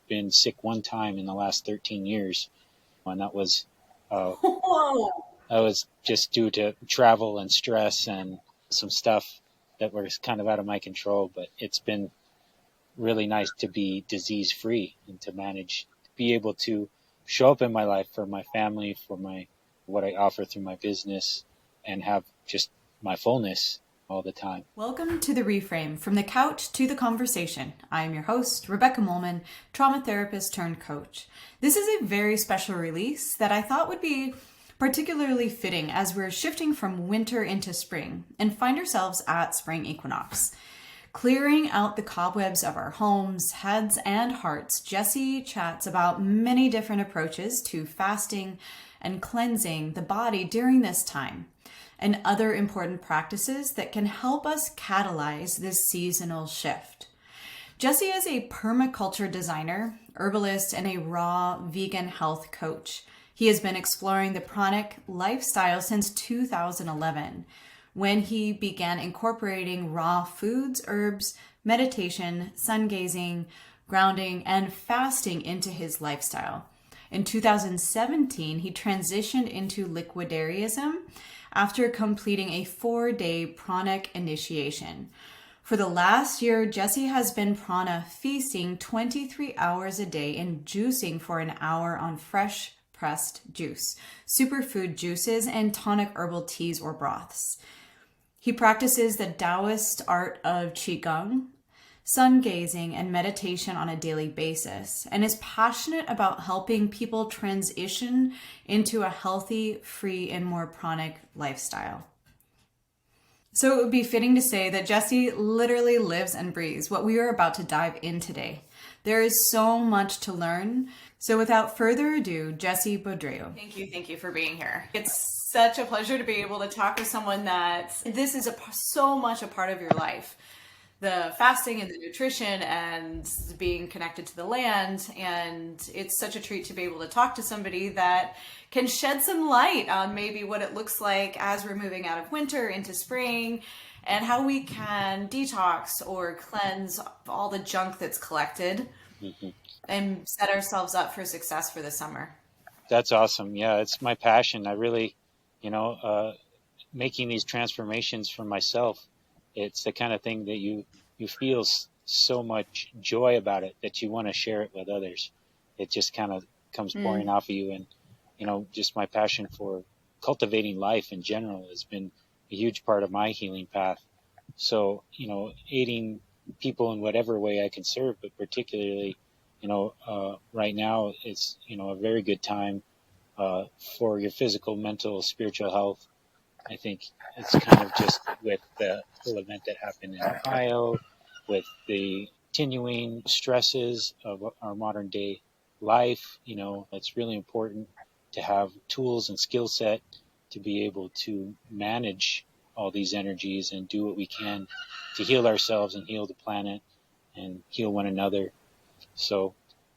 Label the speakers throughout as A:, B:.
A: been sick one time in the last 13 years, and that was
B: Whoa.
A: that was just due to travel and stress and some stuff that was kind of out of my control. But it's been really nice to be disease free and to manage to be able to show up in my life for my family, for my what I offer through my business, and have just my fullness all the time.
B: Welcome to the Reframe, from the couch to the conversation. I am your host, Rebecca Molman, trauma therapist turned coach. This is a very special release that I thought would be particularly fitting as we're shifting from winter into spring and find ourselves at Spring Equinox. Clearing out the cobwebs of our homes, heads, and hearts, Jesse chats about many different approaches to fasting and cleansing the body during this time, and other important practices that can help us catalyze this seasonal shift. Jesse is a permaculture designer, herbalist, and a raw vegan health coach. He has been exploring the Pranic lifestyle since 2011, when he began incorporating raw foods, herbs, meditation, sungazing, grounding, and fasting into his lifestyle. In 2017, he transitioned into liquidarianism after completing a 4-day Pranic initiation. For the last year, Jesse has been prana feasting 23 hours a day and juicing for an hour on fresh pressed juice, superfood juices, and tonic herbal teas or broths. He practices the Taoist art of Qi Gong, sun gazing, and meditation on a daily basis, and is passionate about helping people transition into a healthy, free, and more pranic lifestyle. So it would be fitting to say that Jesse literally lives and breathes what we are about to dive in today. There is so much to learn. So without further ado, Jesse Boudreau. Thank you for being here. It's such a pleasure to be able to talk with someone that this is so much a part of your life. The fasting and the nutrition and being connected to the land. And it's such a treat to be able to talk to somebody that can shed some light on maybe what it looks like as we're moving out of winter into spring, and how we can detox or cleanse all the junk that's collected and set ourselves up for success for the summer.
A: That's awesome. Yeah, it's my passion. I really, making these transformations for myself, it's the kind of thing that you feel so much joy about it that you want to share it with others. It just kind of comes pouring off of you. And, just my passion for cultivating life in general has been a huge part of my healing path. So, aiding people in whatever way I can serve, but particularly, right now it's, a very good time for your physical, mental, spiritual health. I think it's kind of just with the whole event that happened in Ohio, with the continuing stresses of our modern day life, it's really important to have tools and skill set to be able to manage all these energies and do what we can to heal ourselves and heal the planet and heal one another. So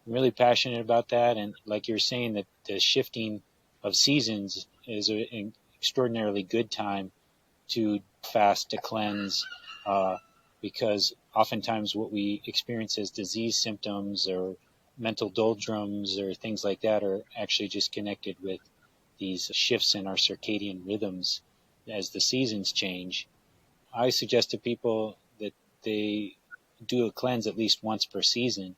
A: I'm really passionate about that. And like you're saying, that the shifting of seasons is an extraordinarily good time to fast, to cleanse, because oftentimes what we experience as disease symptoms or mental doldrums or things like that are actually just connected with these shifts in our circadian rhythms as the seasons change. I suggest to people that they do a cleanse at least once per season,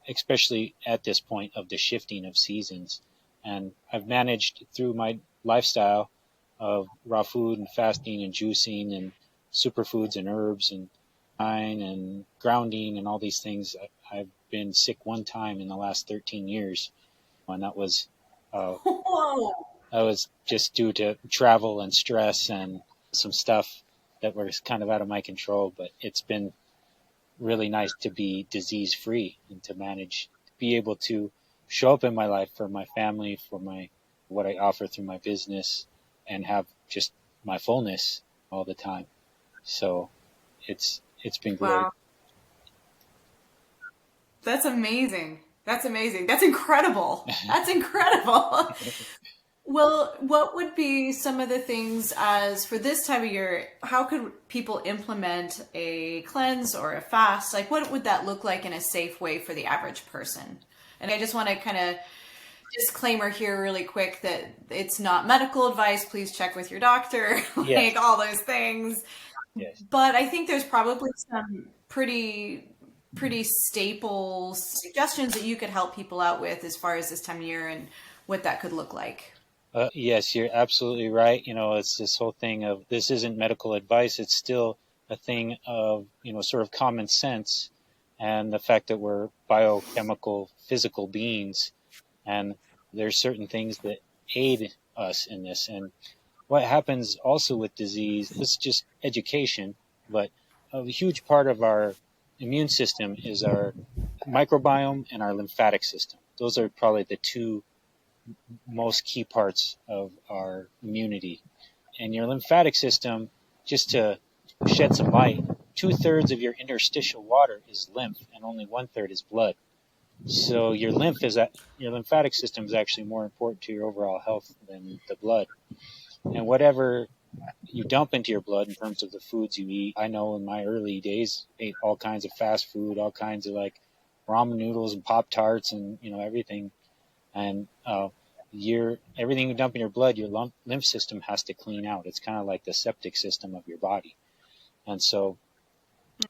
A: especially at this point of the shifting of seasons. And I've managed through my lifestyle of raw food and fasting and juicing and superfoods and herbs and wine and grounding and all these things. I've been sick one time in the last 13 years, and that was just due to travel and stress and some stuff that was kind of out of my control. But it's been really nice to be disease free and to manage to be able to show up in my life for my family, for my what I offer through my business, and have just my fullness all the time. So it's been great.
B: Wow. That's amazing. That's incredible. That's incredible. Well, what would be some of the things as for this time of year? How could people implement a cleanse or a fast? Like, what would that look like in a safe way for the average person? And I just want to kind of disclaimer here really quick that it's not medical advice. Please check with your doctor, like
A: Yes,
B: all those things.
A: yes.
B: But I think there's probably some pretty staple suggestions that you could help people out with as far as this time of year and what that could look like.
A: Yes, you're absolutely right. It's this whole thing of this isn't medical advice. It's still a thing of, sort of common sense and the fact that we're biochemical, physical beings. And there's certain things that aid us in this. And what happens also with disease is just education, but a huge part of our immune system is our microbiome and our lymphatic system. Those are probably the two most key parts of our immunity. And your lymphatic system, just to shed some light, 2/3 of your interstitial water is lymph, and only 1/3 is blood. So your lymphatic system is actually more important to your overall health than the blood. And whatever you dump into your blood in terms of the foods you eat, I know in my early days, ate all kinds of fast food, all kinds of like ramen noodles and Pop Tarts and everything. And everything you dump in your blood, your lymph system has to clean out. It's kind of like the septic system of your body. And so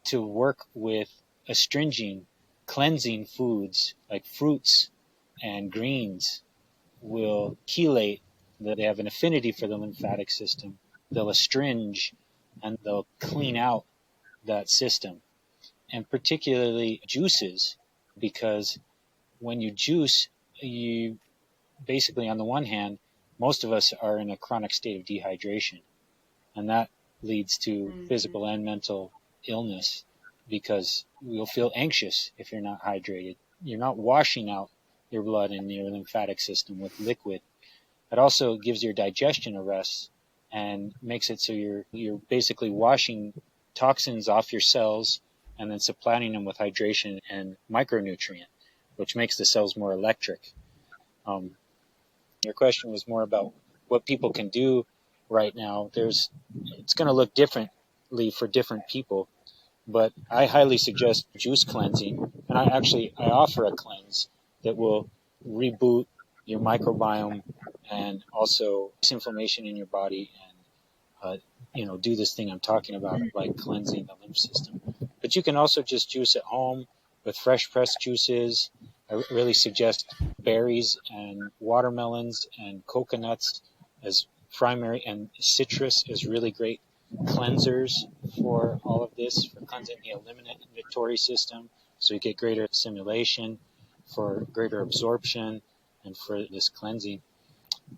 A: to work with astringing, cleansing foods like fruits and greens will chelate, that they have an affinity for the lymphatic system. They'll astringe and they'll clean out that system. And particularly juices, because when you juice, you basically, on the one hand, most of us are in a chronic state of dehydration, and that leads to physical and mental illness because you'll feel anxious if you're not hydrated. You're not washing out your blood and your lymphatic system with liquid. It also gives your digestion a rest and makes it so you're basically washing toxins off your cells and then supplanting them with hydration and micronutrient, which makes the cells more electric. Your question was more about what people can do right now. It's going to look differently for different people, but I highly suggest juice cleansing. And I offer a cleanse that will reboot your microbiome and also inflammation in your body and do this thing I'm talking about, like cleansing the lymph system. But you can also just juice at home with fresh pressed juices. I really suggest berries and watermelons and coconuts as primary, and citrus is really great cleansers for all of this, for cleansing the eliminatory system, so you get greater assimilation, for greater absorption, and for this cleansing.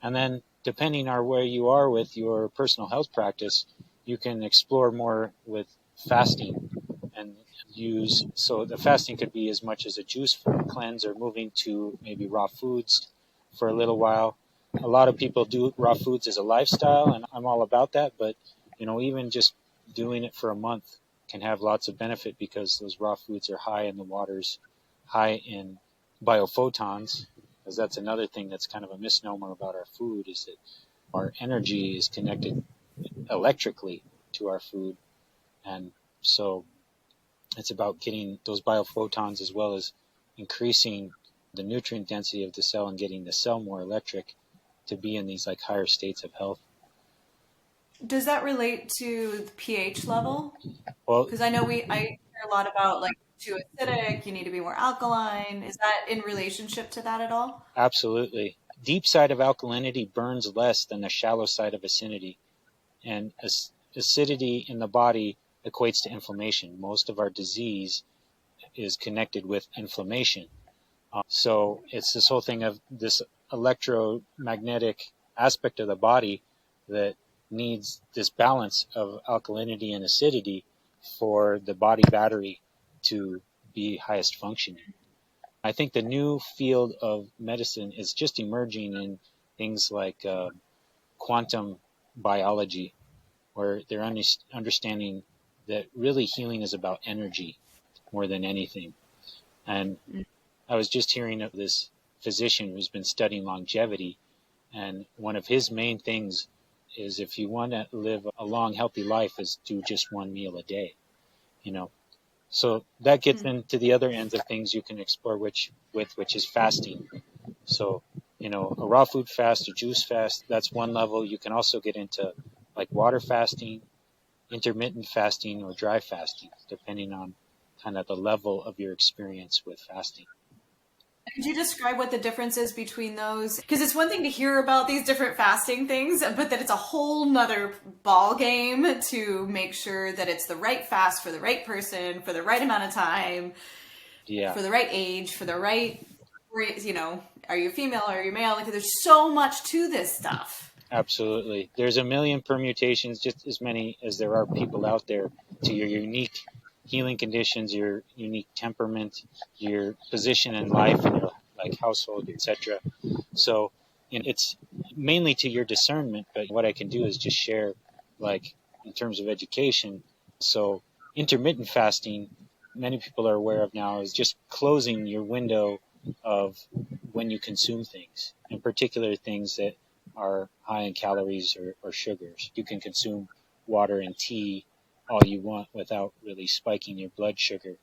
A: And then, depending on where you are with your personal health practice, you can explore more with fasting and so the fasting could be as much as a juice cleanse or moving to maybe raw foods for a little while. A lot of people do raw foods as a lifestyle, and I'm all about that, but even just doing it for a month can have lots of benefit because those raw foods are high in the waters, high in biophotons, because that's another thing that's kind of a misnomer about our food, is that our energy is connected electrically to our food. And so it's about getting those biophotons as well as increasing the nutrient density of the cell and getting the cell more electric to be in these like higher states of health.
B: Does that relate to the pH level?
A: Well,
B: Because I hear a lot about like too acidic, you need to be more alkaline. Is that in relationship to that at all?
A: absolutely. Deep side of alkalinity burns less than the shallow side of acidity. And acidity in the body equates to inflammation. Most of our disease is connected with inflammation. So it's this whole thing of this electromagnetic aspect of the body that needs this balance of alkalinity and acidity for the body battery to be highest functioning. I think the new field of medicine is just emerging in things like quantum biology, where they're understanding that really healing is about energy more than anything. And I was just hearing of this physician who's been studying longevity, And one of his main things is, if you want to live a long, healthy life, is do just one meal a day, you know. So that gets into the other ends of things you can explore, which is fasting. So, you know, a raw food fast, a juice fast, that's one level. You can also get into like water fasting, intermittent fasting, or dry fasting, depending on kind of the level of your experience with fasting.
B: Could you describe what the difference is between those? Because it's one thing to hear about these different fasting things, but then it's a whole nother ball game to make sure that it's the right fast for the right person, for the right amount of time,
A: Yeah,
B: for the right age, for the right, you know, are you female, are you male? Like, there's so much to this stuff.
A: absolutely. There's a million permutations, just as many as there are people out there, to your unique healing conditions, your unique temperament, your position in life, and your like household, etc. So, you know, it's mainly to your discernment. But what I can do is just share, like, in terms of education. So, intermittent fasting, many people are aware of now, is just closing your window of when you consume things, in particular things that are high in calories or sugars. You can consume water and tea all you want without really spiking your blood sugar,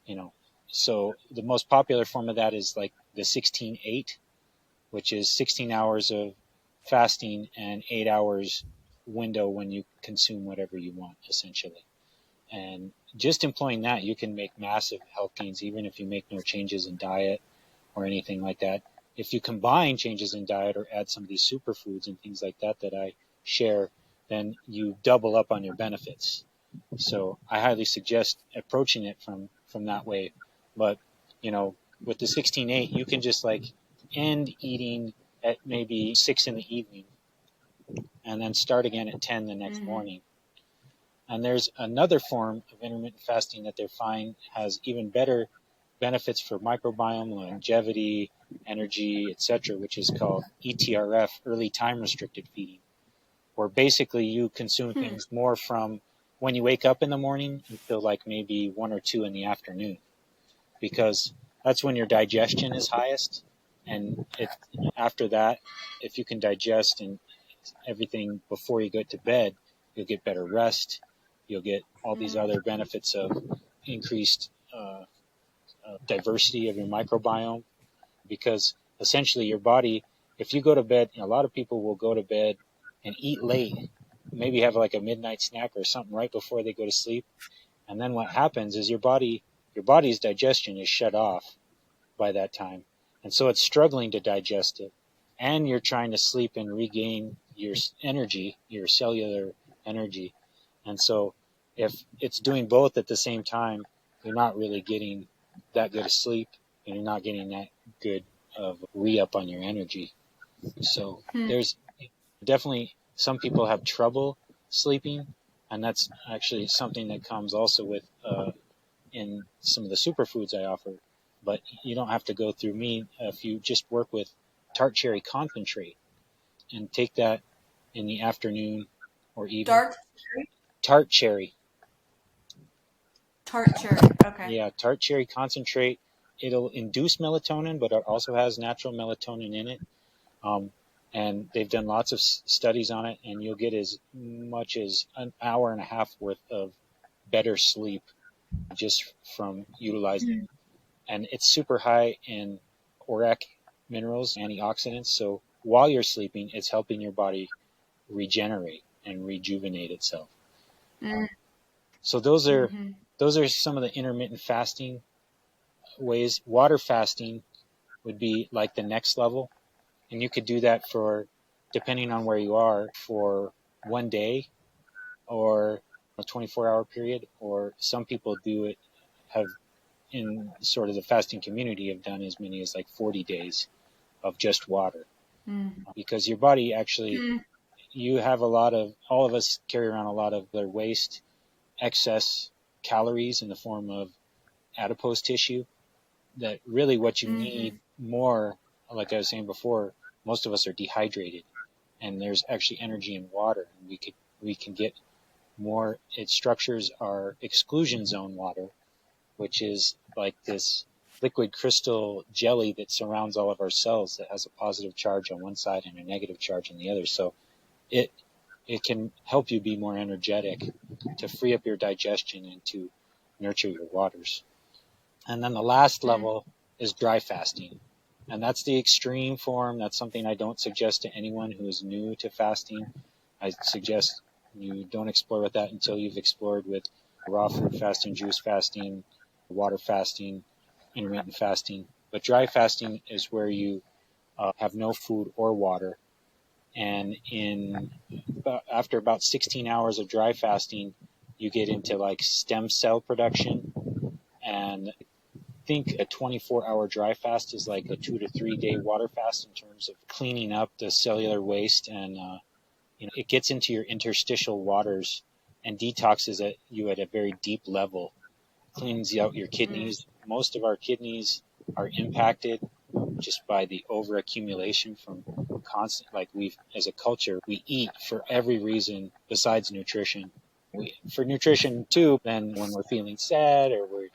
A: you know. So the most popular form of that is like the 16-8, which is 16 hours of fasting and 8 hours window when you consume whatever you want, essentially. And just employing that, you can make massive health gains, even if you make no changes in diet or anything like that. If you combine changes in diet or add some of these superfoods and things like that that I share, then you double up on your benefits. So I highly suggest approaching it from that way. But, you know, with the 16-8, you can just like end eating at maybe 6 in the evening and then start again at 10 the next morning. And there's another form of intermittent fasting that they find has even better benefits for microbiome, longevity, energy, etc., which is called ETRF, early time restricted feeding, where basically you consume things more from when you wake up in the morning until like maybe 1 or 2 in the afternoon, because that's when your digestion is highest. And after that, if you can digest and everything before you go to bed, you'll get better rest. You'll get all these other benefits of increased diversity of your microbiome, because essentially your body, if you go to bed, a lot of people will go to bed and eat late, maybe have like a midnight snack or something right before they go to sleep. And then what happens is your body's digestion is shut off by that time. And so it's struggling to digest it. And you're trying to sleep and regain your energy, your cellular energy. And so if it's doing both at the same time, you're not really getting that good of sleep, and you're not getting that good of re-up on your energy. So there's definitely some people have trouble sleeping, and that's actually something that comes also with in some of the superfoods I offer. But you don't have to go through me if you just work with tart cherry concentrate and take that in the afternoon or evening.
B: Dark cherry?
A: Tart cherry.
B: Tart cherry. Okay.
A: Yeah, tart cherry concentrate. It'll induce melatonin, but it also has natural melatonin in it. Um, and they've done lots of studies on it, and you'll get as much as an hour and a half worth of better sleep just from utilizing. And it's super high in ORAC minerals, antioxidants. So while you're sleeping, it's helping your body regenerate and rejuvenate itself. So those are some of the intermittent fasting ways. Water fasting would be like the next level, and you could do that for, depending on where you are, for one day or a 24-hour period, or some people do it, have in sort of the fasting community have done as many as like 40 days of just water, because your body actually, you have all of us carry around a lot of their waste, excess calories in the form of adipose tissue, that really what you need more, like I was saying before, most of us are dehydrated, and there's actually energy in water, and we can get more. It structures our exclusion zone water, which is like this liquid crystal jelly that surrounds all of our cells that has a positive charge on one side and a negative charge on the other. So it can help you be more energetic, to free up your digestion and to nurture your waters. And then the last level is dry fasting. And that's the extreme form. That's something I don't suggest to anyone who is new to fasting. I suggest you don't explore with that until you've explored with raw food fasting, juice fasting, water fasting, intermittent fasting. But dry fasting is where you have no food or water. And after about 16 hours of dry fasting, you get into like stem cell production. And I think a 24-hour dry fast is like a 2 to 3 day water fast in terms of cleaning up the cellular waste, and it gets into your interstitial waters and detoxes you at a very deep level, cleans out your kidneys. Most of our kidneys are impacted just by the overaccumulation from constant, like as a culture, we eat for every reason besides nutrition. For nutrition too, then when we're feeling sad or we're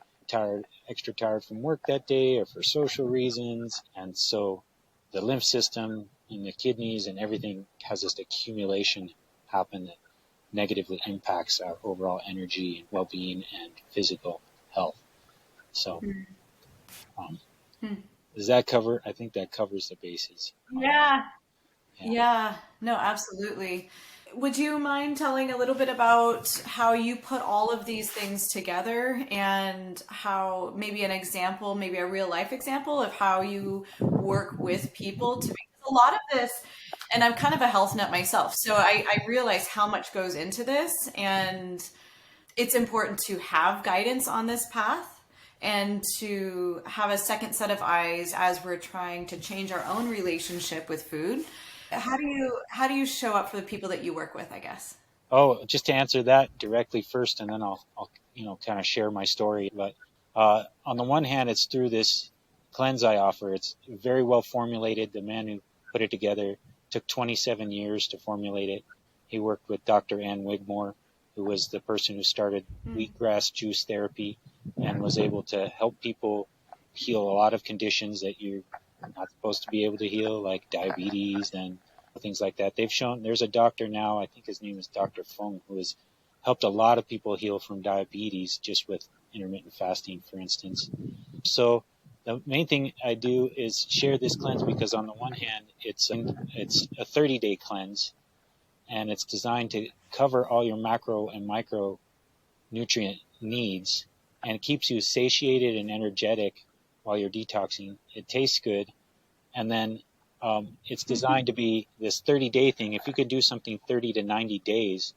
A: extra tired from work that day, or for social reasons. And so the lymph system and the kidneys and everything has this accumulation happen that negatively impacts our overall energy and well-being and physical health. So does that cover? I think that covers the bases.
B: Yeah, no, absolutely. Would you mind telling a little bit about how you put all of these things together, and how maybe an example, maybe a real life example of how you work with people to make a lot of this? And I'm kind of a health nut myself, so I realize how much goes into this, and it's important to have guidance on this path and to have a second set of eyes as we're trying to change our own relationship with food. How do you show up for the people that you work with, I guess?
A: Oh, just to answer that directly first, and then I'll kind of share my story. But on the one hand, it's through this cleanse I offer. It's very well formulated. The man who put it together took 27 years to formulate it. He worked with Dr. Ann Wigmore, who was the person who started wheatgrass juice therapy and was able to help people heal a lot of conditions that you're not supposed to be able to heal, like diabetes and things like that. They've shown, there's a doctor now, I think his name is Dr. Fung, who has helped a lot of people heal from diabetes just with intermittent fasting, for instance. So the main thing I do is share this cleanse because on the one hand, it's a 30-day cleanse, and it's designed to cover all your macro and micro nutrient needs, and it keeps you satiated and energetic while you're detoxing. It tastes good, and then it's designed to be this 30-day thing. If you could do something 30 to 90 days,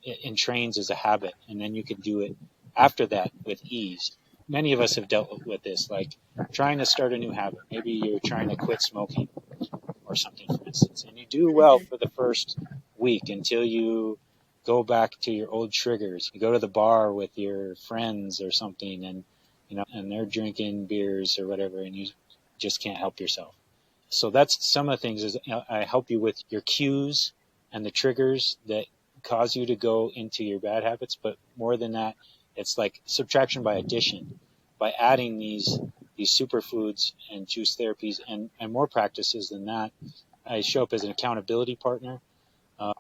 A: it entrains as a habit, and then you can do it after that with ease. Many of us have dealt with this, like trying to start a new habit. Maybe you're trying to quit smoking or something, for instance, and you do well for the first week until you go back to your old triggers. You go to the bar with your friends or something, and and they're drinking beers or whatever, and you just can't help yourself. So that's some of the things is I help you with your cues and the triggers that cause you to go into your bad habits. But more than that, it's like subtraction by addition. By adding these superfoods and juice therapies and more practices than that, I show up as an accountability partner.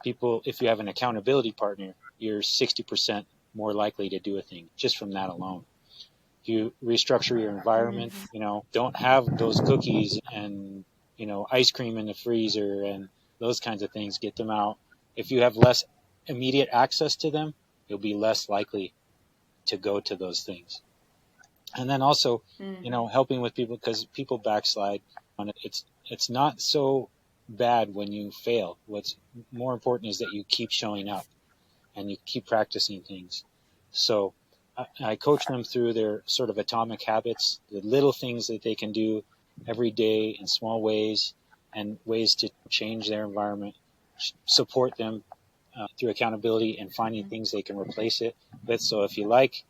A: People, if you have an accountability partner, you're 60% more likely to do a thing just from that alone. You restructure your environment, don't have those cookies and, ice cream in the freezer and those kinds of things. Get them out. If you have less immediate access to them, you'll be less likely to go to those things. And then also, helping with people, because people backslide on it. It's not so bad when you fail. What's more important is that you keep showing up and you keep practicing things. So I coach them through their sort of atomic habits, the little things that they can do every day in small ways, and ways to change their environment, support them through accountability and finding things they can replace it with. So if you like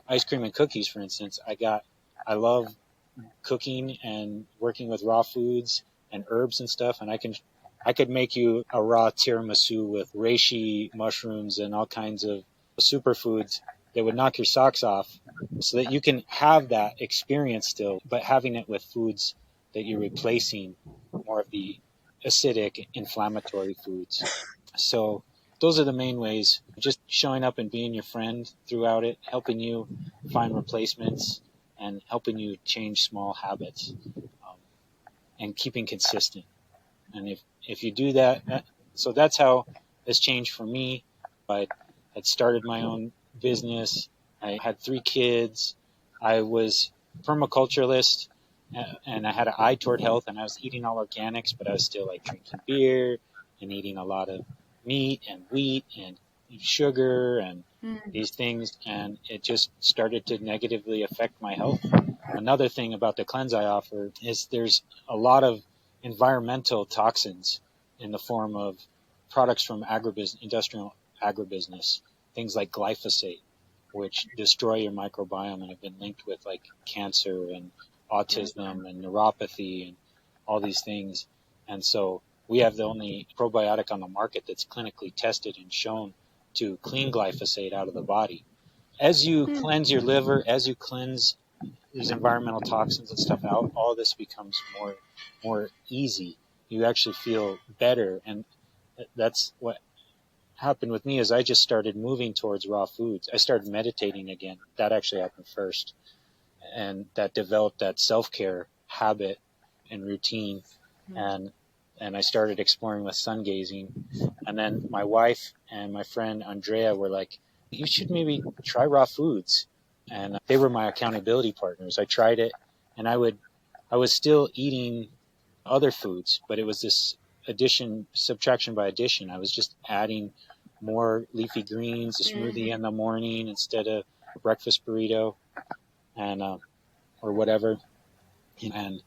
A: ice cream and cookies, for instance, I love cooking and working with raw foods and herbs and stuff, and I could make you a raw tiramisu with reishi mushrooms and all kinds of superfoods that would knock your socks off, so that you can have that experience still, but having it with foods that you're replacing more of the acidic, inflammatory foods. So those are the main ways. Just showing up and being your friend throughout it, helping you find replacements and helping you change small habits, and keeping consistent. And if you do that, so that's how it's changed for me. I had started my own business. I had 3 kids. I was permaculturalist, and I had an eye toward health, and I was eating all organics, but I was still like drinking beer and eating a lot of meat and wheat and sugar and these things, and it just started to negatively affect my health. Another thing about the cleanse I offer is there's a lot of environmental toxins in the form of products from industrial agribusiness, things like glyphosate, which destroy your microbiome and have been linked with like cancer and autism and neuropathy and all these things. And so we have the only probiotic on the market that's clinically tested and shown to clean glyphosate out of the body. As you cleanse your liver, as you cleanse these environmental toxins and stuff out, all this becomes more easy. You actually feel better, and that's what happened with me. Is I just started moving towards raw foods. I started meditating again. That actually happened first, and that developed that self-care habit and routine. And I started exploring with sungazing. And then my wife and my friend Andrea were like, you should maybe try raw foods. And they were my accountability partners. I tried it, and I was still eating other foods, but it was this subtraction by addition. I was just adding more leafy greens, a smoothie in the morning instead of a breakfast burrito, and or whatever. And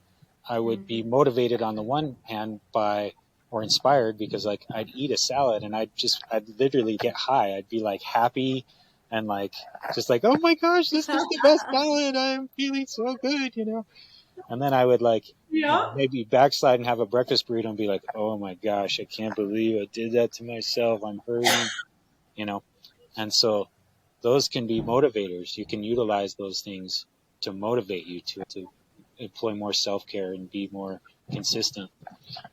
A: I would be motivated on the one hand or inspired, because like I'd eat a salad and I'd literally get high. I'd be like happy and like, just like, oh my gosh, this is the best salad. I'm feeling so good, And then I would like, maybe backslide and have a breakfast burrito and be like, oh my gosh, I can't believe I did that to myself. I'm hurting, And so those can be motivators. You can utilize those things to motivate you to employ more self-care and be more consistent.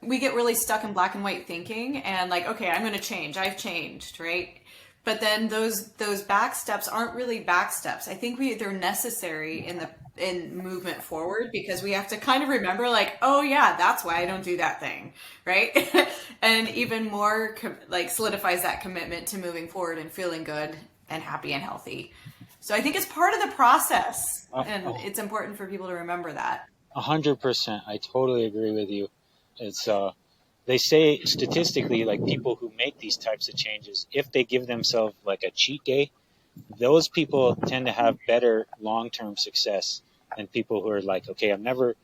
B: We get really stuck in black and white thinking and like, okay, I'm going to change. I've changed, right? But then those back steps aren't really back steps. I think they're necessary in movement forward, because we have to kind of remember like, oh yeah, that's why I don't do that thing, right? And even more like solidifies that commitment to moving forward and feeling good and happy and healthy. So I think it's part of the process, and it's important for people to remember that.
A: 100%. I totally agree with you. It's they say statistically, like people who make these types of changes, if they give themselves like a cheat day, those people tend to have better long-term success than people who are like, okay, I'm never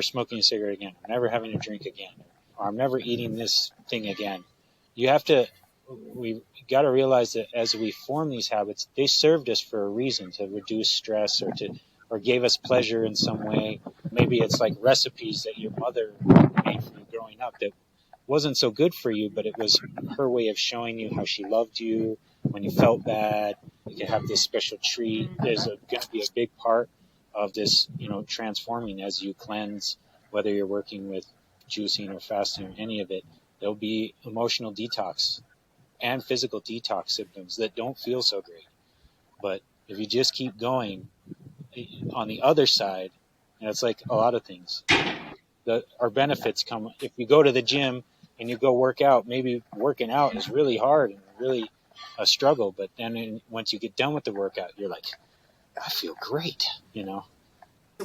A: smoking a cigarette again, I'm never having a drink again, or I'm never eating this thing again. We got to realize that as we form these habits, they served us for a reason, to reduce stress or gave us pleasure in some way. Maybe it's like recipes that your mother made for you growing up that wasn't so good for you, but it was her way of showing you how she loved you when you felt bad. You could have this special treat. There's going to be a big part of this, transforming as you cleanse, whether you're working with juicing or fasting or any of it. There'll be emotional detox and physical detox symptoms that don't feel so great. But if you just keep going, on the other side, it's like a lot of things. Our benefits come if you go to the gym and you go work out. Maybe working out is really hard and really a struggle, but then once you get done with the workout, you're like, I feel great,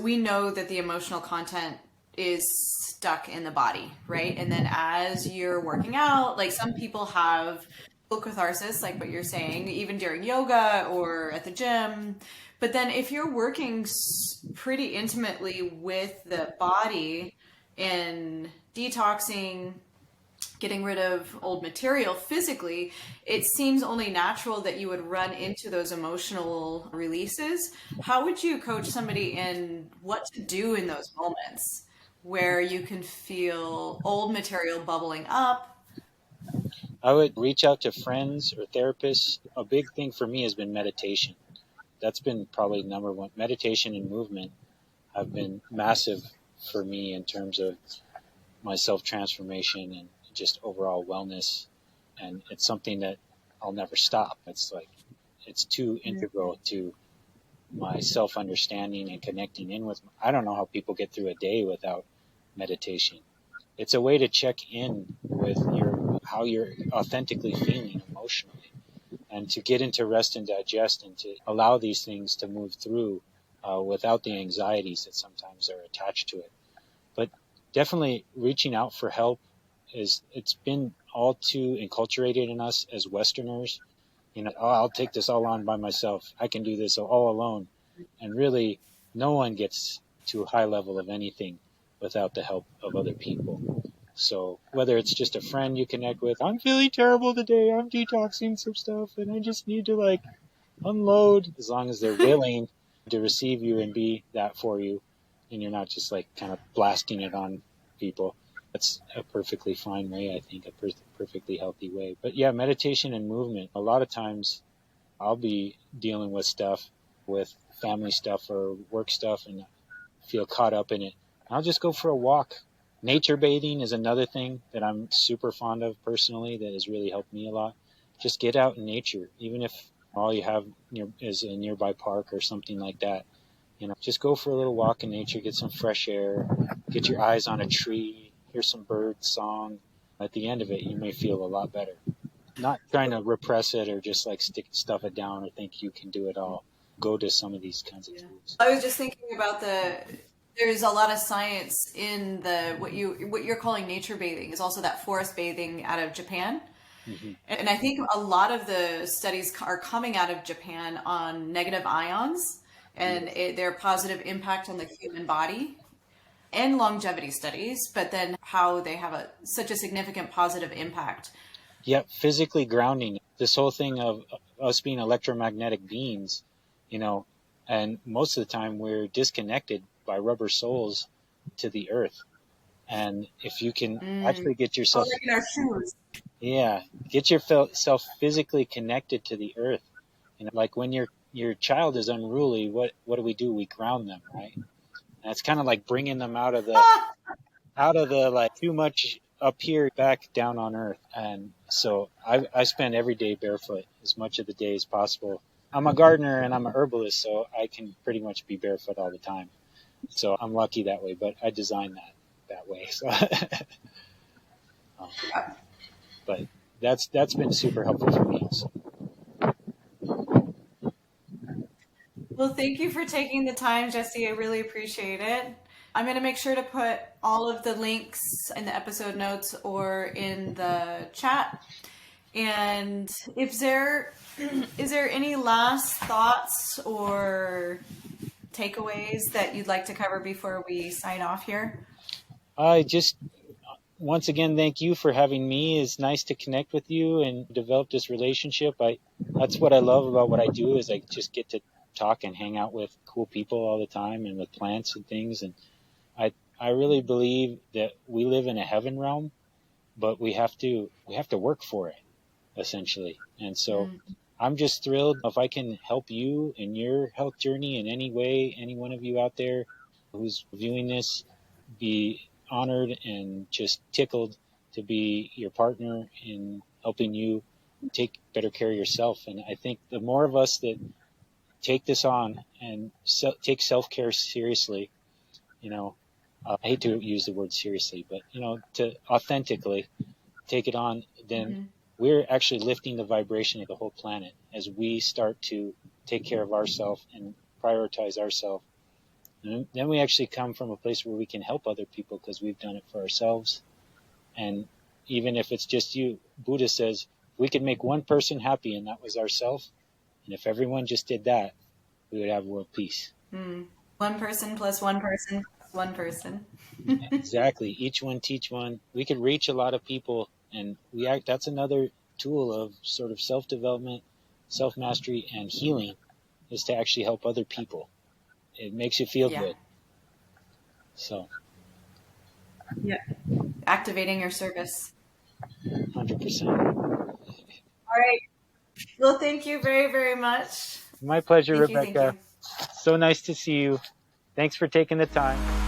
B: We know that the emotional content is stuck in the body, right? And then as you're working out, like some people have catharsis, like what you're saying, even during yoga or at the gym. But then if you're working pretty intimately with the body in detoxing, getting rid of old material physically, it seems only natural that you would run into those emotional releases. How would you coach somebody in what to do in those moments where you can feel old material bubbling up?
A: I would reach out to friends or therapists. A big thing for me has been meditation. that's been probably number one. Meditation and movement have been massive for me in terms of my self-transformation and just overall wellness. And it's something that I'll never stop. It's like, it's too integral to my self-understanding and connecting in with. I don't know how people get through a day without meditation. It's a way to check in with how you're authentically feeling emotionally, and to get into rest and digest, and to allow these things to move through without the anxieties that sometimes are attached to it. But definitely reaching out for help it's been all too enculturated in us as Westerners. Oh, I'll take this all on by myself. I can do this all alone. And really, no one gets to a high level of anything without the help of other people. So whether it's just a friend you connect with, I'm feeling terrible today, I'm detoxing some stuff, and I just need to unload, as long as they're willing to receive you and be that for you, and you're not just kind of blasting it on people. That's a perfectly fine way, I think, a perfectly healthy way. But yeah, meditation and movement. A lot of times I'll be dealing with family stuff or work stuff, and feel caught up in it. I'll just go for a walk. Nature bathing is another thing that I'm super fond of personally, that has really helped me a lot. Just get out in nature, even if all you have is a nearby park or something like that. Just go for a little walk in nature, get some fresh air, get your eyes on a tree, hear some bird song. At the end of it, you may feel a lot better. Not trying to repress it or just stuff it down or think you can do it all. Go to some of these kinds of tools.
B: I was just thinking about there's a lot of science in what you're calling nature bathing is also that forest bathing out of Japan.
A: Mm-hmm.
B: And I think a lot of the studies are coming out of Japan on negative ions and their positive impact on the human body, and longevity studies, but then how they have such a significant positive impact.
A: Yeah, physically grounding. This whole thing of us being electromagnetic beings, and most of the time we're disconnected by rubber soles to the earth. And if you can actually get yourself,
B: like in our shoes.
A: Yeah, get yourself physically connected to the earth. Like when your child is unruly, what do? We ground them, right? And it's kind of like bringing them out of the too much up here back down on earth. And so I spend every day barefoot as much of the day as possible. I'm a gardener and I'm a herbalist, so I can pretty much be barefoot all the time. So I'm lucky that way, but I designed that way. So, but that's been super helpful for me also.
B: Well, thank you for taking the time, Jesse. I really appreciate it. I'm going to make sure to put all of the links in the episode notes or in the chat. And is there any last thoughts or takeaways that you'd like to cover before we sign off here?
A: I just, once again, thank you for having me. It's nice to connect with you and develop this relationship. That's what I love about what I do, is I just get to talk and hang out with cool people all the time, and with plants and things. And I really believe that we live in a heaven realm, but we have to work for it, essentially. And so I'm just thrilled if I can help you in your health journey in any way. Any one of you out there who's viewing this, be honored and just tickled to be your partner in helping you take better care of yourself. And I think the more of us that take this on and take self-care seriously, I hate to use the word seriously, but to authentically take it on, then we're actually lifting the vibration of the whole planet as we start to take care of ourselves and prioritize ourselves. And then we actually come from a place where we can help other people because we've done it for ourselves. And even if it's just you, Buddha says we could make one person happy, and that was ourselves. And if everyone just did that, we would have world peace.
B: One person plus one person plus one person.
A: Exactly. Each one teach one. We could reach a lot of people, and that's another tool of sort of self-development, self-mastery, and healing, is to actually help other people. It makes you feel good. So.
B: Yeah. Activating your service.
A: 100%.
B: All right. Well, thank you very, very much.
A: My pleasure,
B: Thank you.
A: Rebecca. So nice to see you. Thanks for taking the time.